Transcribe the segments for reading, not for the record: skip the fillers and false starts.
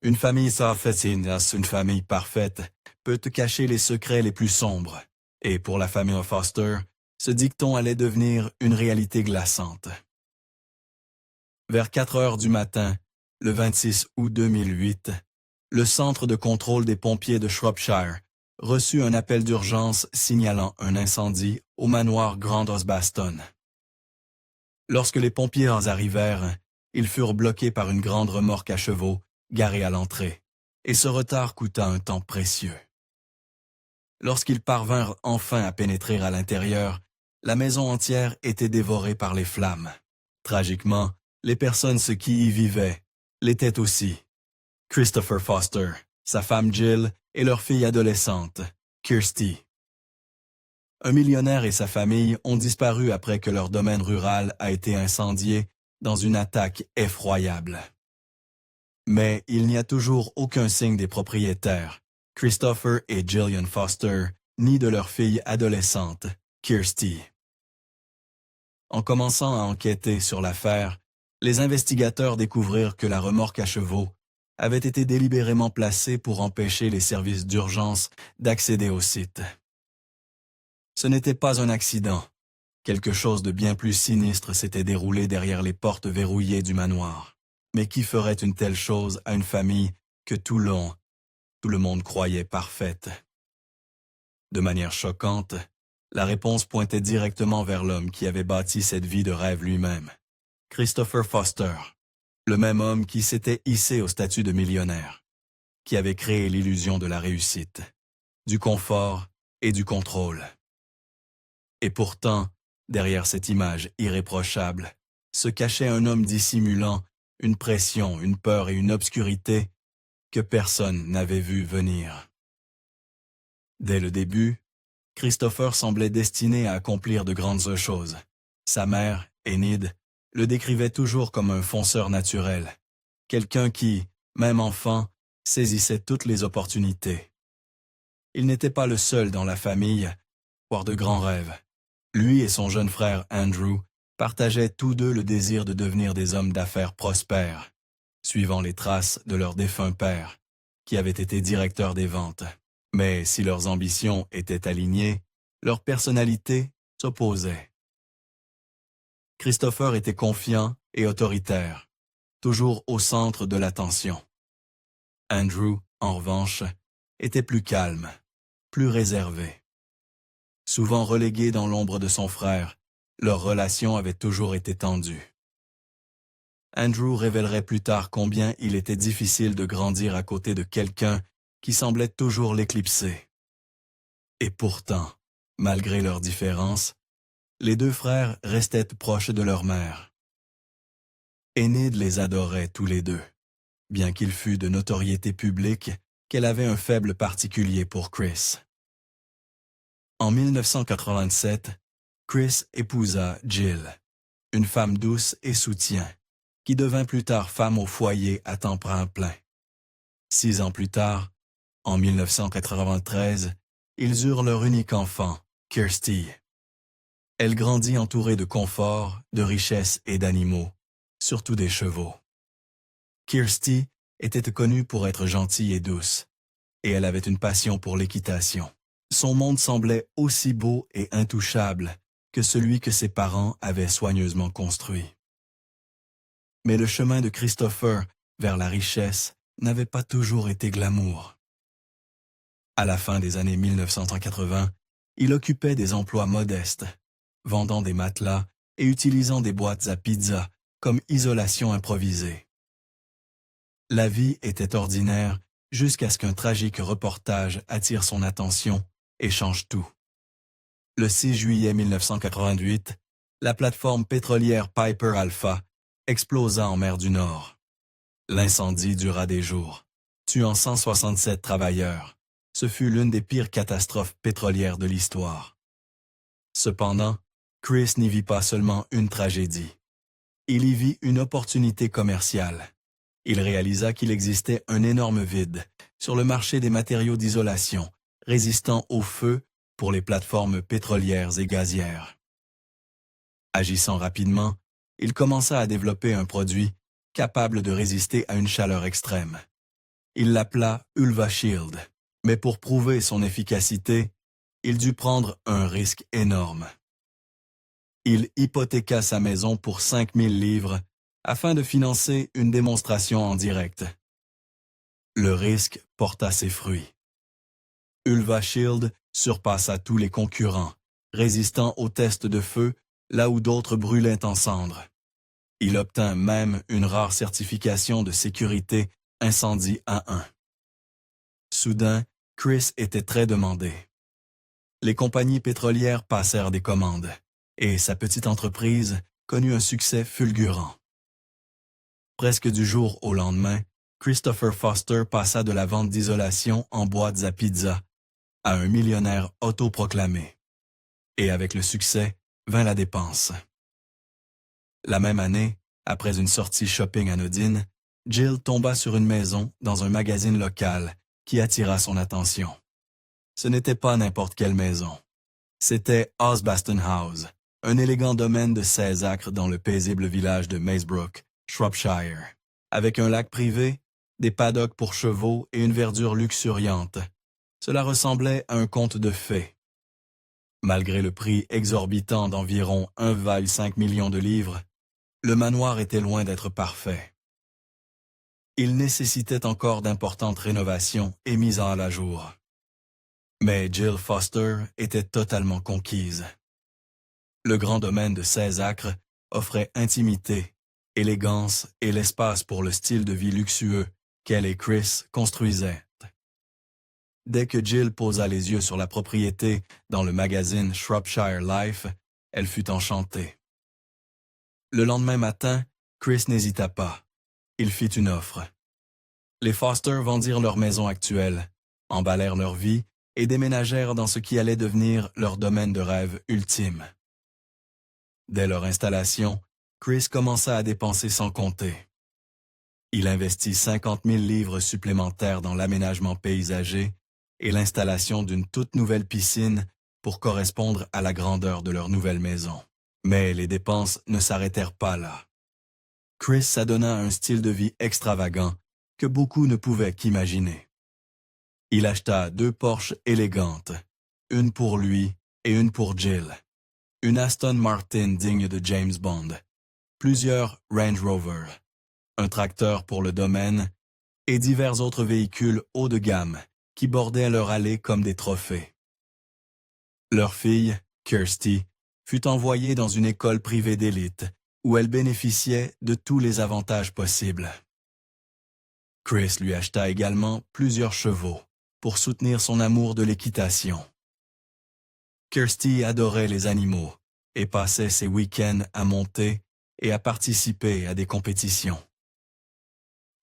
Une famille assassine, une famille parfaite, peut te cacher les secrets les plus sombres. Et pour la famille Foster, ce dicton allait devenir une réalité glaçante. Vers 4 heures du matin, le 26 août 2008, le centre de contrôle des pompiers de Shropshire reçut un appel d'urgence signalant un incendie au manoir Grand Osbaston. Lorsque les pompiers arrivèrent, ils furent bloqués par une grande remorque à chevaux garée à l'entrée, et ce retard coûta un temps précieux. Lorsqu'ils parvinrent enfin à pénétrer à l'intérieur, la maison entière était dévorée par les flammes. Tragiquement, les personnes qui y vivaient l'étaient aussi. Christopher Foster, sa femme Jill et leur fille adolescente, Kirsty. Un millionnaire et sa famille ont disparu après que leur domaine rural a été incendié dans une attaque effroyable. Mais il n'y a toujours aucun signe des propriétaires, Christopher et Gillian Foster, ni de leur fille adolescente, Kirsty. En commençant à enquêter sur l'affaire, les investigateurs découvrirent que la remorque à chevaux avait été délibérément placée pour empêcher les services d'urgence d'accéder au site. Ce n'était pas un accident. Quelque chose de bien plus sinistre s'était déroulé derrière les portes verrouillées du manoir. Mais qui ferait une telle chose à une famille que tout le monde croyait parfaite? De manière choquante, la réponse pointait directement vers l'homme qui avait bâti cette vie de rêve lui-même, Christopher Foster, le même homme qui s'était hissé au statut de millionnaire, qui avait créé l'illusion de la réussite, du confort et du contrôle. Et pourtant, derrière cette image irréprochable, se cachait un homme dissimulant une pression, une peur et une obscurité que personne n'avait vu venir. Dès le début, Christopher semblait destiné à accomplir de grandes choses. Sa mère, Enid, le décrivait toujours comme un fonceur naturel, quelqu'un qui, même enfant, saisissait toutes les opportunités. Il n'était pas le seul dans la famille à avoir de grands rêves. Lui et son jeune frère Andrew partageaient tous deux le désir de devenir des hommes d'affaires prospères, suivant les traces de leur défunt père, qui avait été directeur des ventes. Mais si leurs ambitions étaient alignées, leurs personnalités s'opposaient. Christopher était confiant et autoritaire, toujours au centre de l'attention. Andrew, en revanche, était plus calme, plus réservé. Souvent relégué dans l'ombre de son frère, leur relation avait toujours été tendue. Andrew révélerait plus tard combien il était difficile de grandir à côté de quelqu'un qui semblait toujours l'éclipser. Et pourtant, malgré leurs différences, les deux frères restaient proches de leur mère. Enid les adorait tous les deux, bien qu'il fût de notoriété publique qu'elle avait un faible particulier pour Chris. En 1987, Chris épousa Jill, une femme douce et soutien, qui devint plus tard femme au foyer à temps plein. 6 ans plus tard, en 1993, ils eurent leur unique enfant, Kirsty. Elle grandit entourée de confort, de richesse et d'animaux, surtout des chevaux. Kirsty était connue pour être gentille et douce, et elle avait une passion pour l'équitation. Son monde semblait aussi beau et intouchable que celui que ses parents avaient soigneusement construit. Mais le chemin de Christopher vers la richesse n'avait pas toujours été glamour. À la fin des années 1980, il occupait des emplois modestes, vendant des matelas et utilisant des boîtes à pizza comme isolation improvisée. La vie était ordinaire jusqu'à ce qu'un tragique reportage attire son attention et change tout. Le 6 juillet 1988, la plateforme pétrolière Piper Alpha explosa en mer du Nord. L'incendie dura des jours, tuant 167 travailleurs. Ce fut l'une des pires catastrophes pétrolières de l'histoire. Cependant, Chris n'y vit pas seulement une tragédie. Il y vit une opportunité commerciale. Il réalisa qu'il existait un énorme vide sur le marché des matériaux d'isolation, résistants au feu pour les plateformes pétrolières et gazières. Agissant rapidement, il commença à développer un produit capable de résister à une chaleur extrême. Il l'appela Ulva Shield, mais pour prouver son efficacité, il dut prendre un risque énorme. Il hypothéqua sa maison pour 5000 livres afin de financer une démonstration en direct. Le risque porta ses fruits. Ulva Shield surpassa tous les concurrents, résistant aux tests de feu là où d'autres brûlaient en cendres. Il obtint même une rare certification de sécurité incendie A1. Soudain, Chris était très demandé. Les compagnies pétrolières passèrent des commandes, et sa petite entreprise connut un succès fulgurant. Presque du jour au lendemain, Christopher Foster passa de la vente d'isolation en boîtes à pizza à un millionnaire autoproclamé. Et avec le succès, vint la dépense. La même année, après une sortie shopping anodine, Jill tomba sur une maison dans un magazine local qui attira son attention. Ce n'était pas n'importe quelle maison. C'était Osbaston House, un élégant domaine de 16 acres dans le paisible village de Maesbrook, Shropshire, avec un lac privé, des paddocks pour chevaux et une verdure luxuriante. Cela ressemblait à un conte de fées. Malgré le prix exorbitant d'environ 1,5 million de livres, le manoir était loin d'être parfait. Il nécessitait encore d'importantes rénovations et mises à la jour. Mais Jill Foster était totalement conquise. Le grand domaine de 16 acres offrait intimité, élégance et l'espace pour le style de vie luxueux qu'elle et Chris construisaient. Dès que Jill posa les yeux sur la propriété dans le magazine Shropshire Life, elle fut enchantée. Le lendemain matin, Chris n'hésita pas. Il fit une offre. Les Foster vendirent leur maison actuelle, emballèrent leur vie et déménagèrent dans ce qui allait devenir leur domaine de rêve ultime. Dès leur installation, Chris commença à dépenser sans compter. Il investit 50 000 livres supplémentaires dans l'aménagement paysager et l'installation d'une toute nouvelle piscine pour correspondre à la grandeur de leur nouvelle maison. Mais les dépenses ne s'arrêtèrent pas là. Chris s'adonna à un style de vie extravagant que beaucoup ne pouvaient qu'imaginer. Il acheta 2 Porsche élégantes, une pour lui et une pour Jill, une Aston Martin digne de James Bond, plusieurs Range Rover, un tracteur pour le domaine et divers autres véhicules haut de gamme qui bordaient leur allée comme des trophées. Leur fille, Kirsty, fut envoyée dans une école privée d'élite où elle bénéficiait de tous les avantages possibles. Chris lui acheta également plusieurs chevaux pour soutenir son amour de l'équitation. Kirsty adorait les animaux et passait ses week-ends à monter et à participer à des compétitions.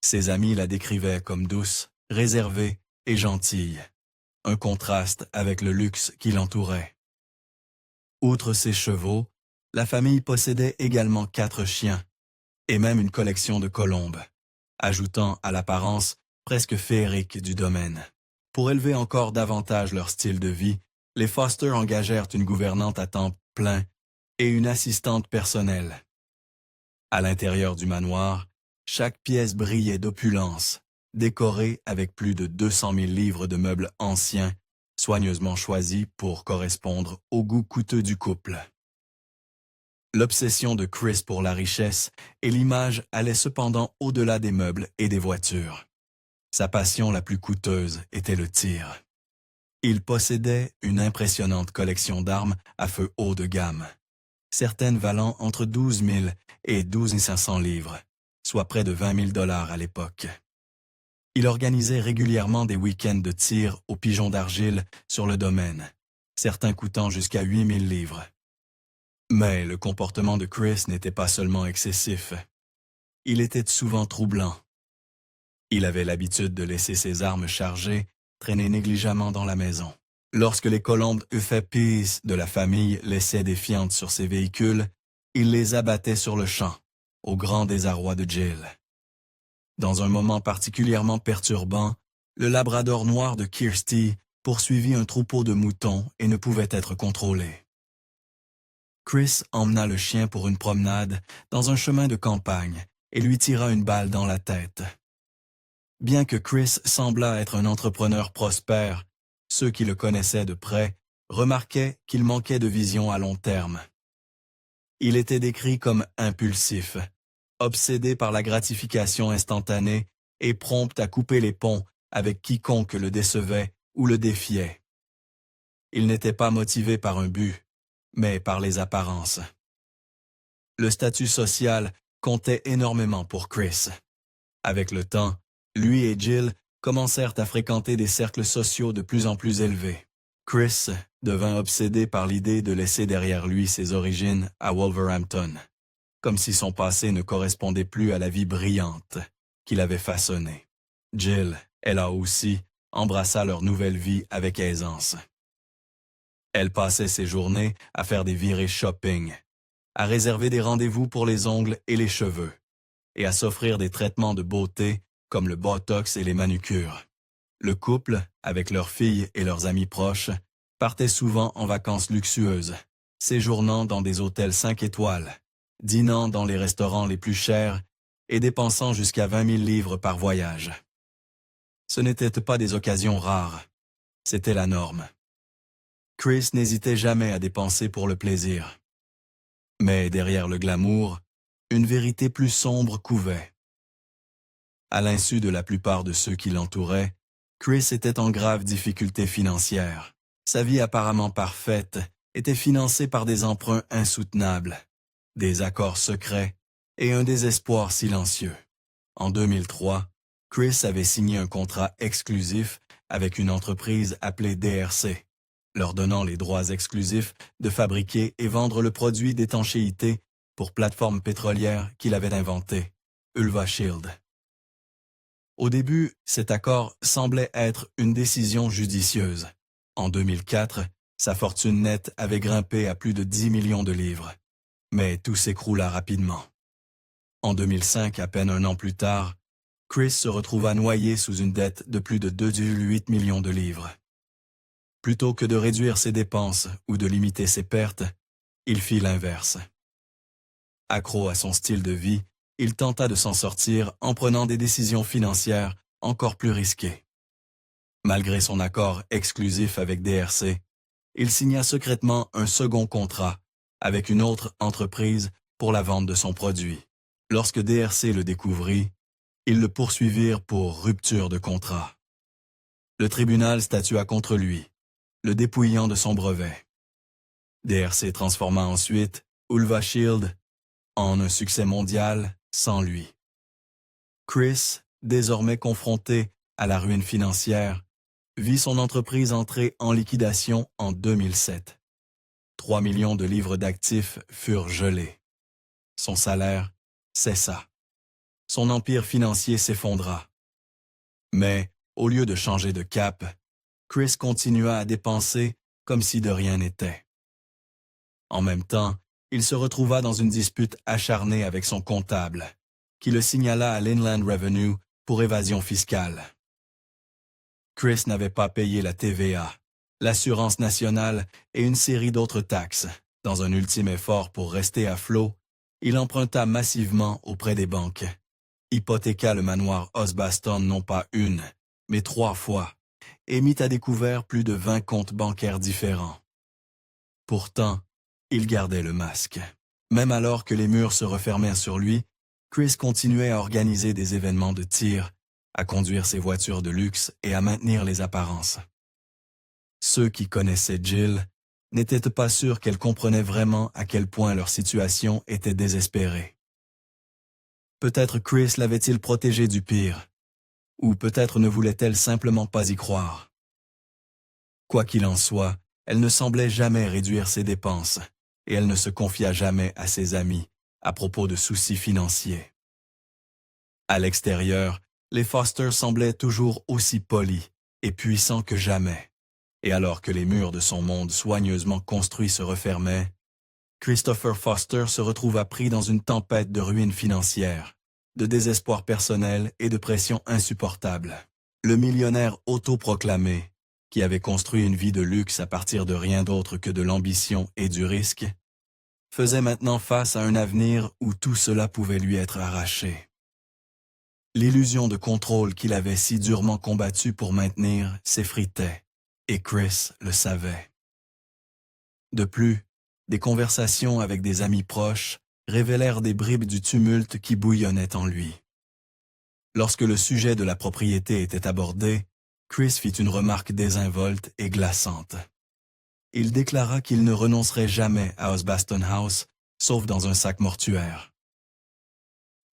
Ses amis la décrivaient comme douce, réservée et gentille, un contraste avec le luxe qui l'entourait. Outre ses chevaux, la famille possédait également 4 chiens et même une collection de colombes, ajoutant à l'apparence presque féerique du domaine. Pour élever encore davantage leur style de vie, les Foster engagèrent une gouvernante à temps plein et une assistante personnelle. À l'intérieur du manoir, chaque pièce brillait d'opulence, décorée avec plus de 200 000 livres de meubles anciens, soigneusement choisis pour correspondre au goût coûteux du couple. L'obsession de Chris pour la richesse et l'image allait cependant au-delà des meubles et des voitures. Sa passion la plus coûteuse était le tir. Il possédait une impressionnante collection d'armes à feu haut de gamme, certaines valant entre 12 000 et 12 500 livres, soit près de 20 000 $ à l'époque. Il organisait régulièrement des week-ends de tir aux pigeons d'argile sur le domaine, certains coûtant jusqu'à 8 000 livres. Mais le comportement de Chris n'était pas seulement excessif. Il était souvent troublant. Il avait l'habitude de laisser ses armes chargées traîner négligemment dans la maison. Lorsque les colombes Euphaepis de la famille laissaient des fientes sur ses véhicules, il les abattait sur le champ, au grand désarroi de Jill. Dans un moment particulièrement perturbant, le labrador noir de Kirsty poursuivit un troupeau de moutons et ne pouvait être contrôlé. Chris emmena le chien pour une promenade dans un chemin de campagne et lui tira une balle dans la tête. Bien que Chris semblât être un entrepreneur prospère, ceux qui le connaissaient de près remarquaient qu'il manquait de vision à long terme. Il était décrit comme impulsif, obsédé par la gratification instantanée et prompt à couper les ponts avec quiconque le décevait ou le défiait. Il n'était pas motivé par un but, mais par les apparences. Le statut social comptait énormément pour Chris. Avec le temps, lui et Jill commencèrent à fréquenter des cercles sociaux de plus en plus élevés. Chris devint obsédé par l'idée de laisser derrière lui ses origines à Wolverhampton, comme si son passé ne correspondait plus à la vie brillante qu'il avait façonnée. Jill, elle aussi, embrassa leur nouvelle vie avec aisance. Elle passait ses journées à faire des virées shopping, à réserver des rendez-vous pour les ongles et les cheveux, et à s'offrir des traitements de beauté comme le botox et les manucures. Le couple, avec leurs filles et leurs amis proches, partait souvent en vacances luxueuses, séjournant dans des hôtels 5 étoiles, dînant dans les restaurants les plus chers et dépensant jusqu'à 20 000 livres par voyage. Ce n'étaient pas des occasions rares, c'était la norme. Chris n'hésitait jamais à dépenser pour le plaisir. Mais derrière le glamour, une vérité plus sombre couvait. À l'insu de la plupart de ceux qui l'entouraient, Chris était en grave difficulté financière. Sa vie apparemment parfaite était financée par des emprunts insoutenables, des accords secrets et un désespoir silencieux. En 2003, Chris avait signé un contrat exclusif avec une entreprise appelée DRC, leur donnant les droits exclusifs de fabriquer et vendre le produit d'étanchéité pour plateforme pétrolière qu'il avait inventé, Ulva Shield. Au début, cet accord semblait être une décision judicieuse. En 2004, sa fortune nette avait grimpé à plus de 10 millions de livres. Mais tout s'écroula rapidement. En 2005, à peine un an plus tard, Chris se retrouva noyé sous une dette de plus de 2,8 millions de livres. Plutôt que de réduire ses dépenses ou de limiter ses pertes, il fit l'inverse. Accro à son style de vie, il tenta de s'en sortir en prenant des décisions financières encore plus risquées. Malgré son accord exclusif avec DRC, il signa secrètement un second contrat avec une autre entreprise pour la vente de son produit. Lorsque DRC le découvrit, ils le poursuivirent pour rupture de contrat. Le tribunal statua contre lui, le dépouillant de son brevet. DRC transforma ensuite Ulva Shield en un succès mondial sans lui. Chris, désormais confronté à la ruine financière, vit son entreprise entrer en liquidation en 2007. 3 millions de livres d'actifs furent gelés. Son salaire cessa. Son empire financier s'effondra. Mais, au lieu de changer de cap, Chris continua à dépenser comme si de rien n'était. En même temps, il se retrouva dans une dispute acharnée avec son comptable, qui le signala à l'Inland Revenue pour évasion fiscale. Chris n'avait pas payé la TVA, l'assurance nationale et une série d'autres taxes. Dans un ultime effort pour rester à flot, il emprunta massivement auprès des banques, hypothéqua le manoir Osbaston non pas une, mais 3 fois, et mit à découvert plus de 20 comptes bancaires différents. Pourtant, il gardait le masque. Même alors que les murs se refermèrent sur lui, Chris continuait à organiser des événements de tir, à conduire ses voitures de luxe et à maintenir les apparences. Ceux qui connaissaient Jill n'étaient pas sûrs qu'elle comprenait vraiment à quel point leur situation était désespérée. Peut-être Chris l'avait-il protégée du pire, ou peut-être ne voulait-elle simplement pas y croire. Quoi qu'il en soit, elle ne semblait jamais réduire ses dépenses, et elle ne se confia jamais à ses amis à propos de soucis financiers. À l'extérieur, les Foster semblaient toujours aussi polis et puissants que jamais, et alors que les murs de son monde soigneusement construit se refermaient, Christopher Foster se retrouva pris dans une tempête de ruines financières, de désespoir personnel et de pression insupportable. Le millionnaire autoproclamé, qui avait construit une vie de luxe à partir de rien d'autre que de l'ambition et du risque, faisait maintenant face à un avenir où tout cela pouvait lui être arraché. L'illusion de contrôle qu'il avait si durement combattue pour maintenir s'effritait, et Chris le savait. De plus, des conversations avec des amis proches révélèrent des bribes du tumulte qui bouillonnait en lui. Lorsque le sujet de la propriété était abordé, Chris fit une remarque désinvolte et glaçante. Il déclara qu'il ne renoncerait jamais à Osbaston House, sauf dans un sac mortuaire.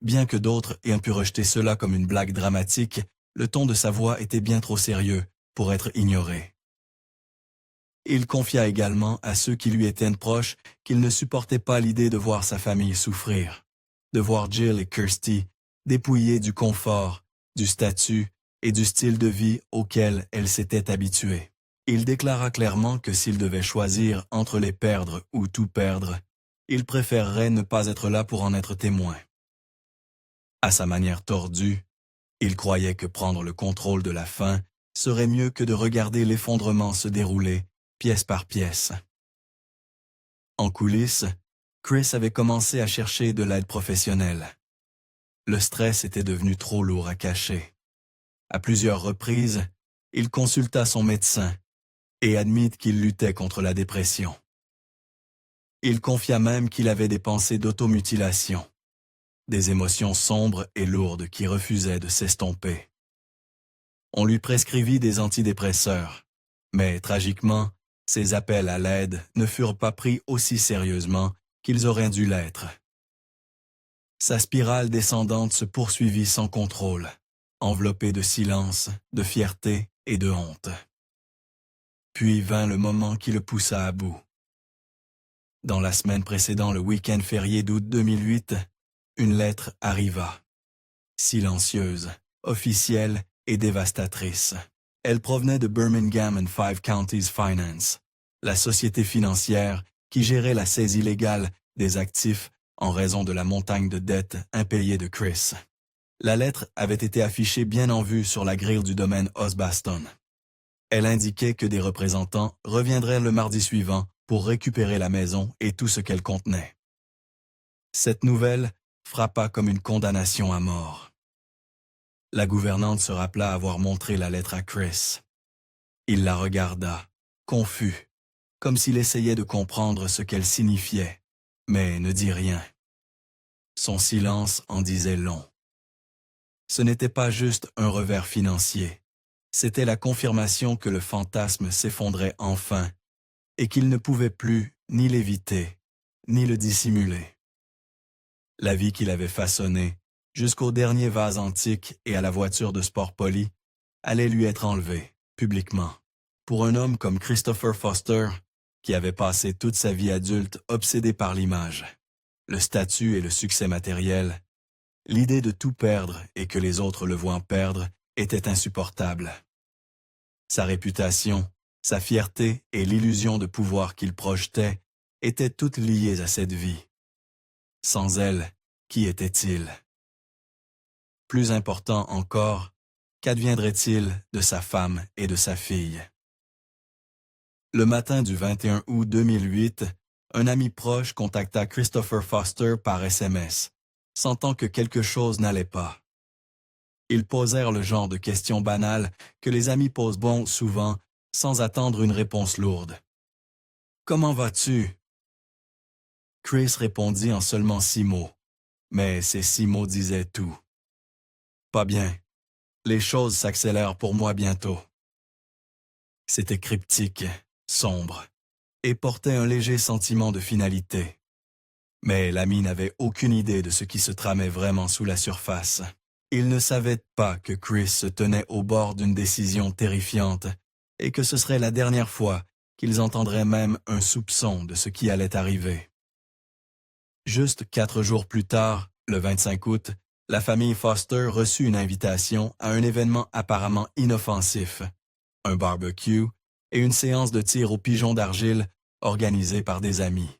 Bien que d'autres aient pu rejeter cela comme une blague dramatique, le ton de sa voix était bien trop sérieux pour être ignoré. Il confia également à ceux qui lui étaient proches qu'il ne supportait pas l'idée de voir sa famille souffrir, de voir Jill et Kirsty dépouillées du confort, du statut et du style de vie auquel elles s'étaient habituées. Il déclara clairement que s'il devait choisir entre les perdre ou tout perdre, il préférerait ne pas être là pour en être témoin. À sa manière tordue, il croyait que prendre le contrôle de la fin serait mieux que de regarder l'effondrement se dérouler pièce par pièce. En coulisses, Chris avait commencé à chercher de l'aide professionnelle. Le stress était devenu trop lourd à cacher. À plusieurs reprises, il consulta son médecin et admit qu'il luttait contre la dépression. Il confia même qu'il avait des pensées d'automutilation, des émotions sombres et lourdes qui refusaient de s'estomper. On lui prescrivit des antidépresseurs, mais tragiquement, ses appels à l'aide ne furent pas pris aussi sérieusement qu'ils auraient dû l'être. Sa spirale descendante se poursuivit sans contrôle, enveloppée de silence, de fierté et de honte. Puis vint le moment qui le poussa à bout. Dans la semaine précédant le week-end férié d'août 2008, une lettre arriva. Silencieuse, officielle et dévastatrice. Elle provenait de Birmingham and Five Counties Finance, la société financière qui gérait la saisie légale des actifs en raison de la montagne de dettes impayées de Chris. La lettre avait été affichée bien en vue sur la grille du domaine Osbaston. Elle indiquait que des représentants reviendraient le mardi suivant pour récupérer la maison et tout ce qu'elle contenait. Cette nouvelle frappa comme une condamnation à mort. La gouvernante se rappela avoir montré la lettre à Chris. Il la regarda, confus, comme s'il essayait de comprendre ce qu'elle signifiait, mais ne dit rien. Son silence en disait long. Ce n'était pas juste un revers financier, c'était la confirmation que le fantasme s'effondrait enfin et qu'il ne pouvait plus ni l'éviter, ni le dissimuler. La vie qu'il avait façonnée, jusqu'au dernier vase antique et à la voiture de sport poli, allait lui être enlevée, publiquement. Pour un homme comme Christopher Foster, qui avait passé toute sa vie adulte obsédé par l'image, le statut et le succès matériel, l'idée de tout perdre et que les autres le voient perdre était insupportable. Sa réputation, sa fierté et l'illusion de pouvoir qu'il projetait étaient toutes liées à cette vie. Sans elle, qui était-il? Plus important encore, qu'adviendrait-il de sa femme et de sa fille? Le matin du 21 août 2008, un ami proche contacta Christopher Foster par SMS, sentant que quelque chose n'allait pas. Ils posèrent le genre de questions banales que les amis posent souvent sans attendre une réponse lourde. « Comment vas-tu? » Chris répondit en seulement 6 mots, mais ces 6 mots disaient tout. « Pas bien. Les choses s'accélèrent pour moi bientôt. » C'était cryptique, sombre, et portait un léger sentiment de finalité. Mais l'ami n'avait aucune idée de ce qui se tramait vraiment sous la surface. Il ne savait pas que Chris se tenait au bord d'une décision terrifiante et que ce serait la dernière fois qu'ils entendraient même un soupçon de ce qui allait arriver. Juste 4 jours plus tard, le 25 août, la famille Foster reçut une invitation à un événement apparemment inoffensif, un barbecue et une séance de tir aux pigeons d'argile organisée par des amis.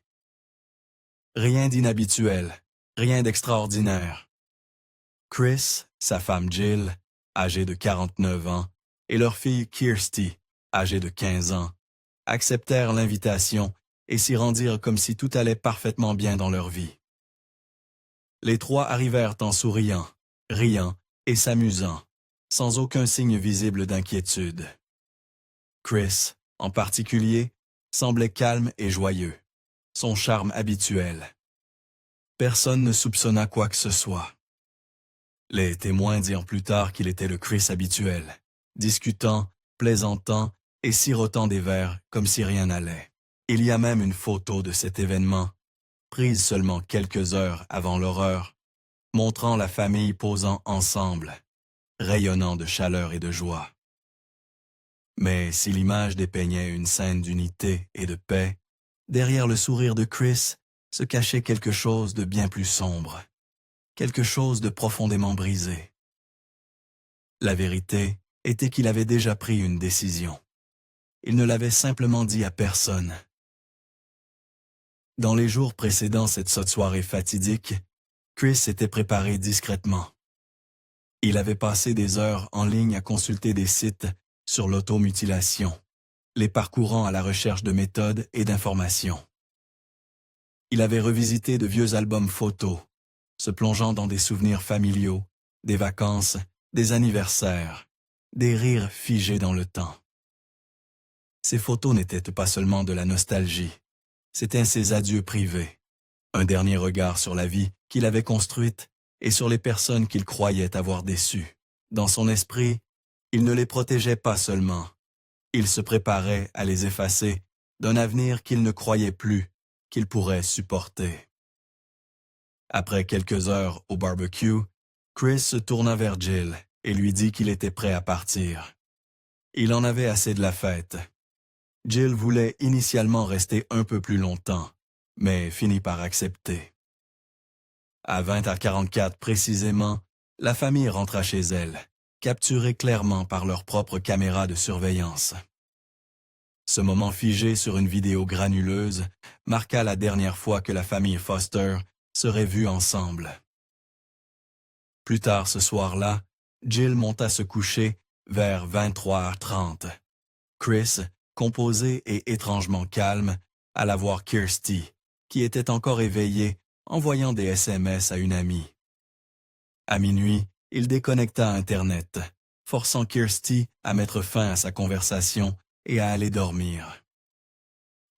Rien d'inhabituel, rien d'extraordinaire. Chris, sa femme Jill, âgée de 49 ans, et leur fille Kirsty, âgée de 15 ans, acceptèrent l'invitation et s'y rendirent comme si tout allait parfaitement bien dans leur vie. Les 3 arrivèrent en souriant, riant et s'amusant, sans aucun signe visible d'inquiétude. Chris, en particulier, semblait calme et joyeux, son charme habituel. Personne ne soupçonna quoi que ce soit. Les témoins dirent plus tard qu'il était le Chris habituel, discutant, plaisantant et sirotant des verres comme si rien n'allait. Il y a même une photo de cet événement, prise seulement quelques heures avant l'horreur, montrant la famille posant ensemble, rayonnant de chaleur et de joie. Mais si l'image dépeignait une scène d'unité et de paix, derrière le sourire de Chris se cachait quelque chose de bien plus sombre, quelque chose de profondément brisé. La vérité était qu'il avait déjà pris une décision. Il ne l'avait simplement dit à personne. Dans les jours précédant cette soirée fatidique, Chris s'était préparé discrètement. Il avait passé des heures en ligne à consulter des sites sur l'automutilation, les parcourant à la recherche de méthodes et d'informations. Il avait revisité de vieux albums photos, se plongeant dans des souvenirs familiaux, des vacances, des anniversaires, des rires figés dans le temps. Ces photos n'étaient pas seulement de la nostalgie, c'étaient ses adieux privés, un dernier regard sur la vie qu'il avait construite et sur les personnes qu'il croyait avoir déçues. Dans son esprit, il ne les protégeait pas seulement, il se préparait à les effacer d'un avenir qu'il ne croyait plus qu'il pourrait supporter. Après quelques heures au barbecue, Chris se tourna vers Jill et lui dit qu'il était prêt à partir. Il en avait assez de la fête. Jill voulait initialement rester un peu plus longtemps, mais finit par accepter. À 20h44 précisément, la famille rentra chez elle, capturée clairement par leur propre caméra de surveillance. Ce moment figé sur une vidéo granuleuse marqua la dernière fois que la famille Foster serait vue ensemble. Plus tard ce soir-là, Jill monta se coucher vers 23h30. Chris, composé et étrangement calme, alla voir Kirsty, qui était encore éveillée, envoyant des SMS à une amie. À minuit, il déconnecta Internet, forçant Kirsty à mettre fin à sa conversation et à aller dormir.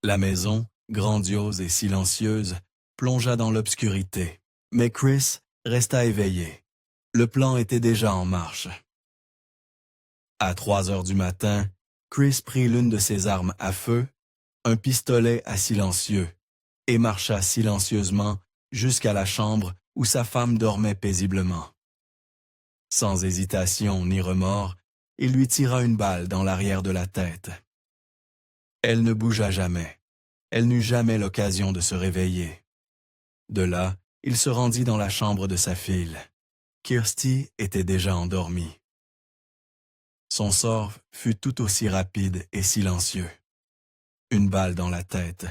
La maison, grandiose et silencieuse, plongea dans l'obscurité, mais Chris resta éveillé. Le plan était déjà en marche. À 3 heures du matin, Chris prit l'une de ses armes à feu, un pistolet à silencieux, et marcha silencieusement jusqu'à la chambre où sa femme dormait paisiblement. Sans hésitation ni remords, il lui tira une balle dans l'arrière de la tête. Elle ne bougea jamais. Elle n'eut jamais l'occasion de se réveiller. De là, il se rendit dans la chambre de sa fille. Kirsty était déjà endormie. Son sort fut tout aussi rapide et silencieux. Une balle dans la tête,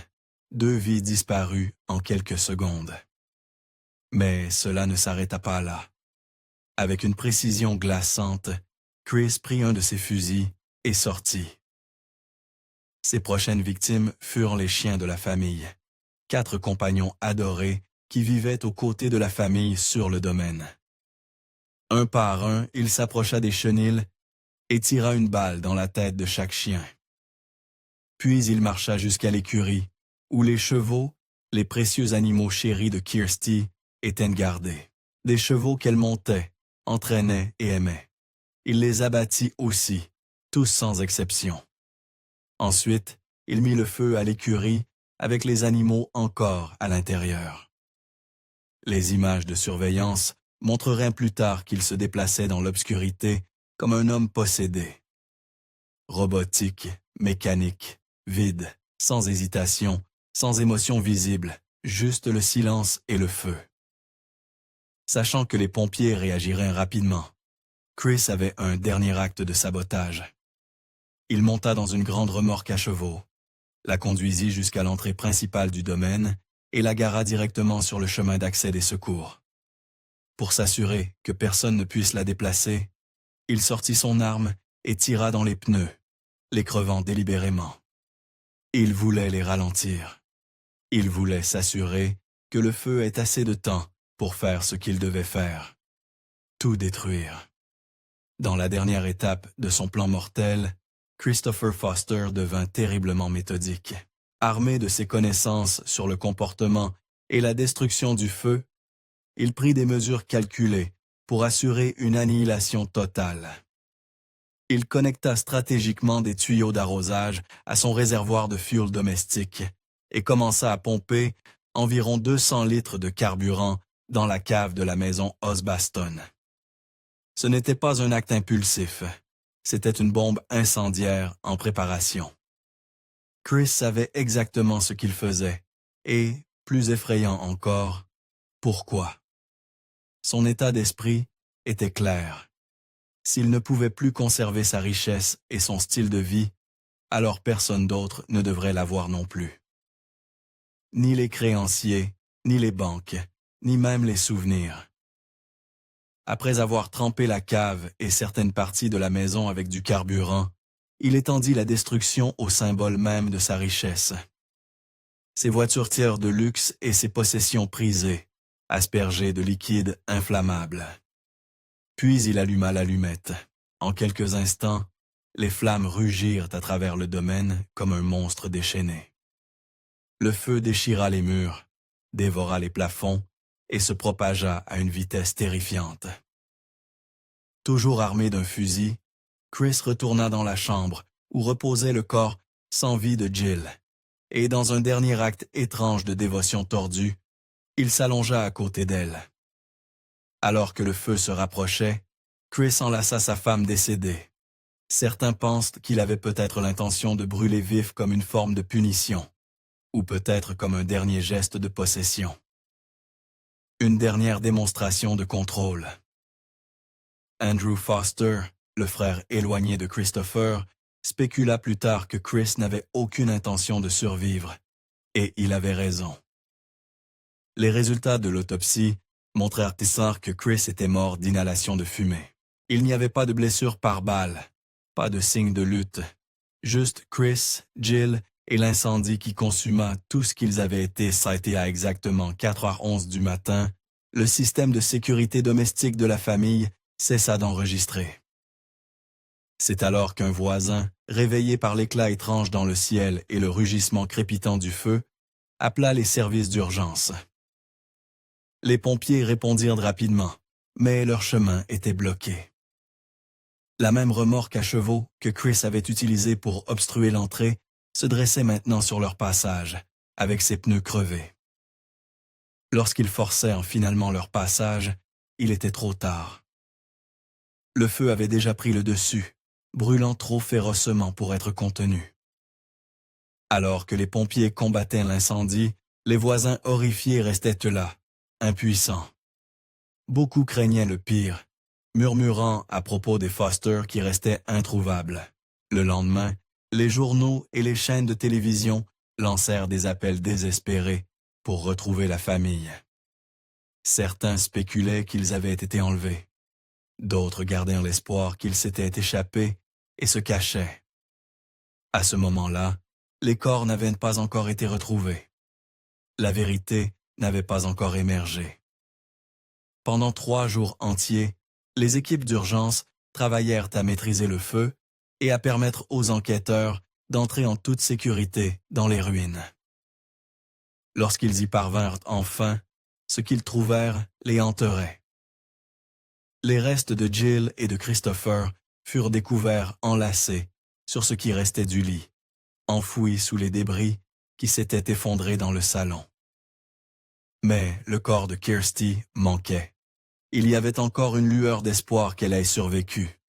2 vies disparues en quelques secondes. Mais cela ne s'arrêta pas là. Avec une précision glaçante, Chris prit un de ses fusils et sortit. Ses prochaines victimes furent les chiens de la famille, 4 compagnons adorés qui vivaient aux côtés de la famille sur le domaine. Un par un, il s'approcha des chenils et tira une balle dans la tête de chaque chien. Puis il marcha jusqu'à l'écurie, où les chevaux, les précieux animaux chéris de Kirsty, étaient gardés. Des chevaux qu'elle montait, entraînait et aimait. Il les abattit aussi, tous sans exception. Ensuite, il mit le feu à l'écurie avec les animaux encore à l'intérieur. Les images de surveillance montreraient plus tard qu'il se déplaçait dans l'obscurité comme un homme possédé. Robotique, mécanique, vide, sans hésitation, sans émotion visible, juste le silence et le feu. Sachant que les pompiers réagiraient rapidement, Chris avait un dernier acte de sabotage. Il monta dans une grande remorque à chevaux, la conduisit jusqu'à l'entrée principale du domaine et la gara directement sur le chemin d'accès des secours. Pour s'assurer que personne ne puisse la déplacer, il sortit son arme et tira dans les pneus, les crevant délibérément. Il voulait les ralentir. Il voulait s'assurer que le feu ait assez de temps pour faire ce qu'il devait faire. tout détruire. Dans la dernière étape de son plan mortel, Christopher Foster devint terriblement méthodique. Armé de ses connaissances sur le comportement et la destruction du feu, il prit des mesures calculées pour assurer une annihilation totale. Il connecta stratégiquement des tuyaux d'arrosage à son réservoir de fuel domestique et commença à pomper environ 200 litres de carburant dans la cave de la maison Osbaston. Ce n'était pas un acte impulsif, c'était une bombe incendiaire en préparation. Chris savait exactement ce qu'il faisait, et, plus effrayant encore, pourquoi. Son état d'esprit était clair. S'il ne pouvait plus conserver sa richesse et son style de vie, alors personne d'autre ne devrait l'avoir non plus. Ni les créanciers, ni les banques, ni même les souvenirs. Après avoir trempé la cave et certaines parties de la maison avec du carburant, il étendit la destruction au symbole même de sa richesse. Ses voitures de luxe et ses possessions prisées, aspergées de liquide inflammable. Puis il alluma l'allumette. En quelques instants, les flammes rugirent à travers le domaine comme un monstre déchaîné. Le feu déchira les murs, dévora les plafonds et se propagea à une vitesse terrifiante. Toujours armé d'un fusil, Chris retourna dans la chambre où reposait le corps sans vie de Jill, et dans un dernier acte étrange de dévotion tordue, il s'allongea à côté d'elle. Alors que le feu se rapprochait, Chris enlaça sa femme décédée. Certains pensent qu'il avait peut-être l'intention de brûler vif comme une forme de punition, ou peut-être comme un dernier geste de possession. Une dernière démonstration de contrôle. Andrew Foster, le frère éloigné de Christopher, spécula plus tard que Chris n'avait aucune intention de survivre, et il avait raison. Les résultats de l'autopsie montrèrent que Chris était mort d'inhalation de fumée. Il n'y avait pas de blessure par balle, pas de signe de lutte, juste Chris, Jill et l'incendie qui consuma tout ce qu'ils avaient été cités à exactement 4h11 du matin. Le système de sécurité domestique de la famille cessa d'enregistrer. C'est alors qu'un voisin, réveillé par l'éclat étrange dans le ciel et le rugissement crépitant du feu, appela les services d'urgence. Les pompiers répondirent rapidement, mais leur chemin était bloqué. La même remorque à chevaux que Chris avait utilisée pour obstruer l'entrée se dressait maintenant sur leur passage, avec ses pneus crevés. Lorsqu'ils forcèrent finalement leur passage, il était trop tard. Le feu avait déjà pris le dessus, brûlant trop férocement pour être contenu. Alors que les pompiers combattaient l'incendie, les voisins horrifiés restaient là, impuissants. Beaucoup craignaient le pire, murmurant à propos des Foster qui restaient introuvables. Le lendemain, les journaux et les chaînes de télévision lancèrent des appels désespérés pour retrouver la famille. Certains spéculaient qu'ils avaient été enlevés. D'autres gardèrent l'espoir qu'ils s'étaient échappés et se cachaient. À ce moment-là, les corps n'avaient pas encore été retrouvés. La vérité n'avait pas encore émergé. Pendant 3 jours entiers, les équipes d'urgence travaillèrent à maîtriser le feu et à permettre aux enquêteurs d'entrer en toute sécurité dans les ruines. Lorsqu'ils y parvinrent enfin, ce qu'ils trouvèrent les hanterait. Les restes de Jill et de Christopher furent découverts enlacés sur ce qui restait du lit, enfouis sous les débris qui s'étaient effondrés dans le salon. Mais le corps de Kirsty manquait. Il y avait encore une lueur d'espoir qu'elle ait survécu.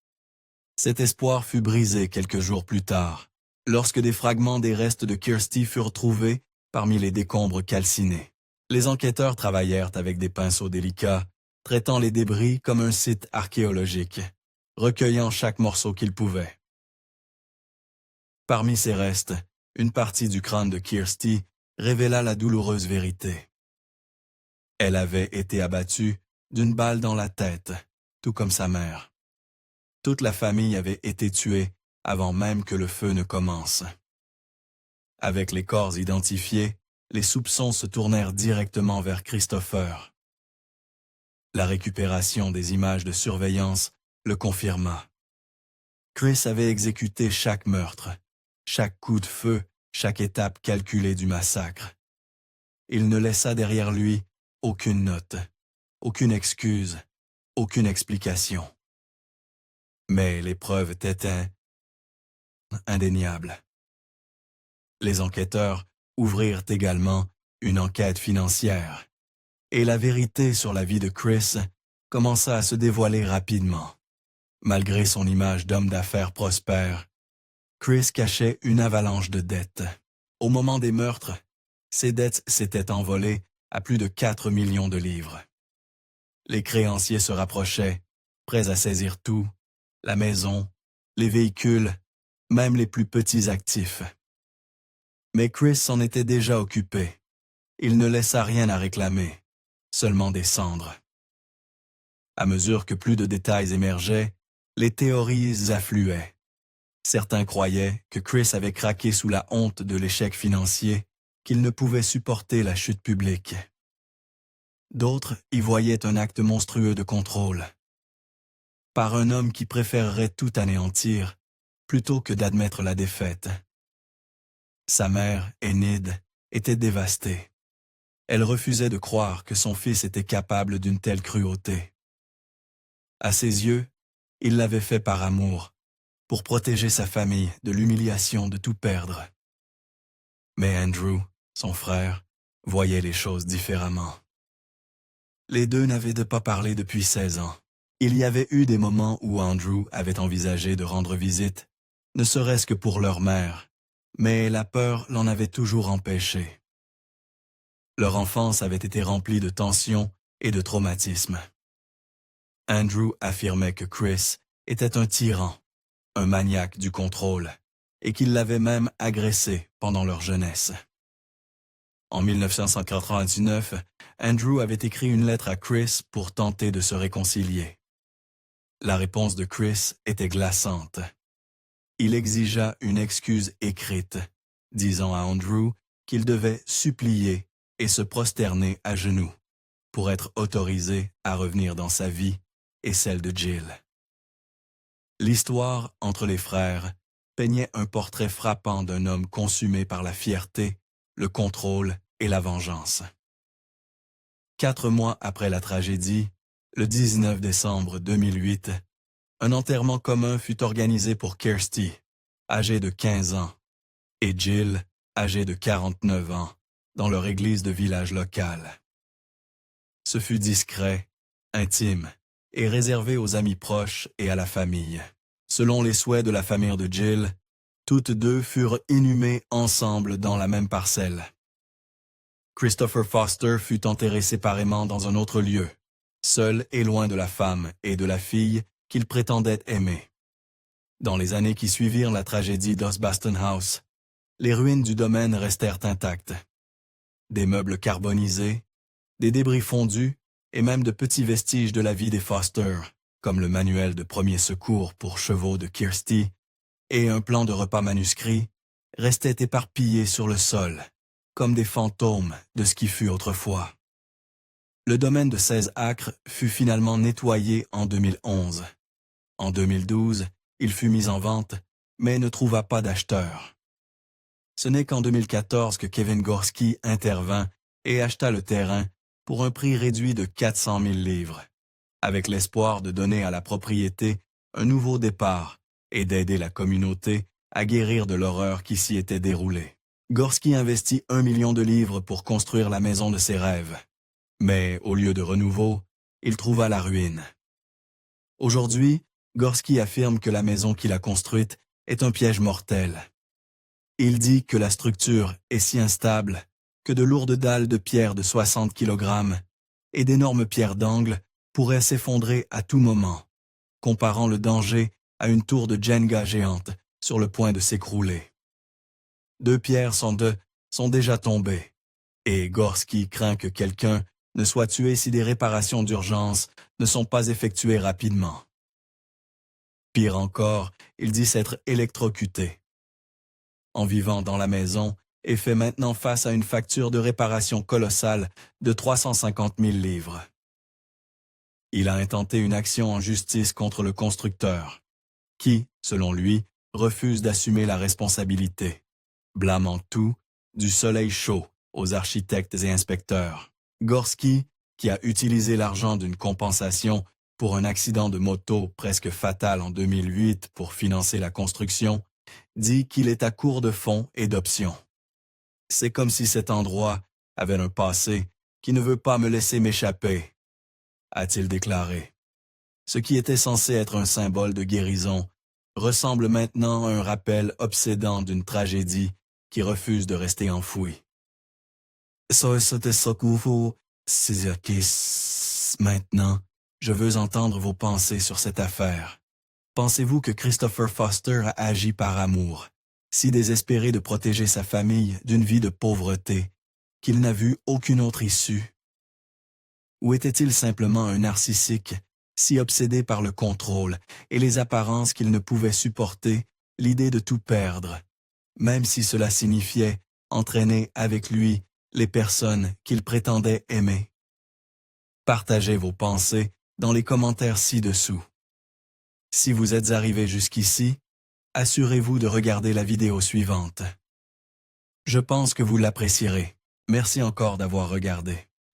Cet espoir fut brisé quelques jours plus tard, lorsque des fragments des restes de Kirsty furent trouvés parmi les décombres calcinés. Les enquêteurs travaillèrent avec des pinceaux délicats, traitant les débris comme un site archéologique, recueillant chaque morceau qu'ils pouvaient. Parmi ces restes, une partie du crâne de Kirsty révéla la douloureuse vérité. Elle avait été abattue d'une balle dans la tête, tout comme sa mère. Toute la famille avait été tuée avant même que le feu ne commence. Avec les corps identifiés, les soupçons se tournèrent directement vers Christopher. La récupération des images de surveillance le confirma. Chris avait exécuté chaque meurtre, chaque coup de feu, chaque étape calculée du massacre. Il ne laissa derrière lui aucune note, aucune excuse, aucune explication. Mais les preuves étaient indéniables. Les enquêteurs ouvrirent également une enquête financière, et la vérité sur la vie de Chris commença à se dévoiler rapidement. Malgré son image d'homme d'affaires prospère, Chris cachait une avalanche de dettes. Au moment des meurtres, ses dettes s'étaient envolées à plus de 4 millions de livres. Les créanciers se rapprochaient, prêts à saisir tout, la maison, les véhicules, même les plus petits actifs. Mais Chris s'en était déjà occupé. Il ne laissa rien à réclamer, seulement des cendres. À mesure que plus de détails émergeaient, les théories affluaient. Certains croyaient que Chris avait craqué sous la honte de l'échec financier, qu'il ne pouvait supporter la chute publique. D'autres y voyaient un acte monstrueux de contrôle, par un homme qui préférerait tout anéantir plutôt que d'admettre la défaite. Sa mère, Enid, était dévastée. Elle refusait de croire que son fils était capable d'une telle cruauté. À ses yeux, il l'avait fait par amour, pour protéger sa famille de l'humiliation de tout perdre. Mais Andrew, son frère, voyait les choses différemment. Les deux n'avaient pas parlé depuis 16 ans. Il y avait eu des moments où Andrew avait envisagé de rendre visite, ne serait-ce que pour leur mère, mais la peur l'en avait toujours empêché. Leur enfance avait été remplie de tensions et de traumatismes. Andrew affirmait que Chris était un tyran, un maniaque du contrôle, et qu'il l'avait même agressé pendant leur jeunesse. En 1999, Andrew avait écrit une lettre à Chris pour tenter de se réconcilier. La réponse de Chris était glaçante. Il exigea une excuse écrite, disant à Andrew qu'il devait supplier et se prosterner à genoux pour être autorisé à revenir dans sa vie et celle de Jill. L'histoire entre les frères peignait un portrait frappant d'un homme consumé par la fierté, le contrôle et la vengeance. 4 mois après la tragédie, le 19 décembre 2008, un enterrement commun fut organisé pour Kirsty, âgée de 15 ans, et Jill, âgée de 49 ans, dans leur église de village locale. Ce fut discret, intime et réservé aux amis proches et à la famille. Selon les souhaits de la famille de Jill, toutes deux furent inhumées ensemble dans la même parcelle. Christopher Foster fut enterré séparément dans un autre lieu, seul et loin de la femme et de la fille qu'il prétendait aimer. Dans les années qui suivirent la tragédie d'Osbaston House, les ruines du domaine restèrent intactes. Des meubles carbonisés, des débris fondus et même de petits vestiges de la vie des Foster, comme le manuel de premiers secours pour chevaux de Kirsty et un plan de repas manuscrit, restaient éparpillés sur le sol, comme des fantômes de ce qui fut autrefois. Le domaine de 16 acres fut finalement nettoyé en 2011. En 2012, il fut mis en vente, mais ne trouva pas d'acheteur. Ce n'est qu'en 2014 que Kevin Gorski intervint et acheta le terrain pour un prix réduit de 400 000 livres, avec l'espoir de donner à la propriété un nouveau départ et d'aider la communauté à guérir de l'horreur qui s'y était déroulée. Gorski investit 1 million de livres pour construire la maison de ses rêves. Mais au lieu de renouveau, il trouva la ruine. Aujourd'hui, Gorski affirme que la maison qu'il a construite est un piège mortel. Il dit que la structure est si instable que de lourdes dalles de pierre de 60 kg et d'énormes pierres d'angle pourraient s'effondrer à tout moment, comparant le danger à une tour de Jenga géante sur le point de s'écrouler. 2 pierres sont déjà tombées, et Gorski craint que quelqu'un ne soit tué si des réparations d'urgence ne sont pas effectuées rapidement. Pire encore, il dit s'être électrocuté. En vivant dans la maison, et fait maintenant face à une facture de réparation colossale de 350 000 livres. Il a intenté une action en justice contre le constructeur, qui, selon lui, refuse d'assumer la responsabilité, blâmant tout, du soleil chaud, aux architectes et inspecteurs. Gorski, qui a utilisé l'argent d'une compensation pour un accident de moto presque fatal en 2008 pour financer la construction, dit qu'il est à court de fonds et d'options. C'est comme si cet endroit avait un passé qui ne veut pas me laisser m'échapper, a-t-il déclaré. Ce qui était censé être un symbole de guérison ressemble maintenant à un rappel obsédant d'une tragédie qui refuse de rester enfouie. Maintenant, je veux entendre vos pensées sur cette affaire. Pensez-vous que Christopher Foster a agi par amour, si désespéré de protéger sa famille d'une vie de pauvreté, qu'il n'a vu aucune autre issue? Ou était-il simplement un narcissique, si obsédé par le contrôle et les apparences qu'il ne pouvait supporter l'idée de tout perdre, même si cela signifiait entraîner avec lui les personnes qu'il prétendait aimer? Partagez vos pensées dans les commentaires ci-dessous. Si vous êtes arrivé jusqu'ici, assurez-vous de regarder la vidéo suivante. Je pense que vous l'apprécierez. Merci encore d'avoir regardé.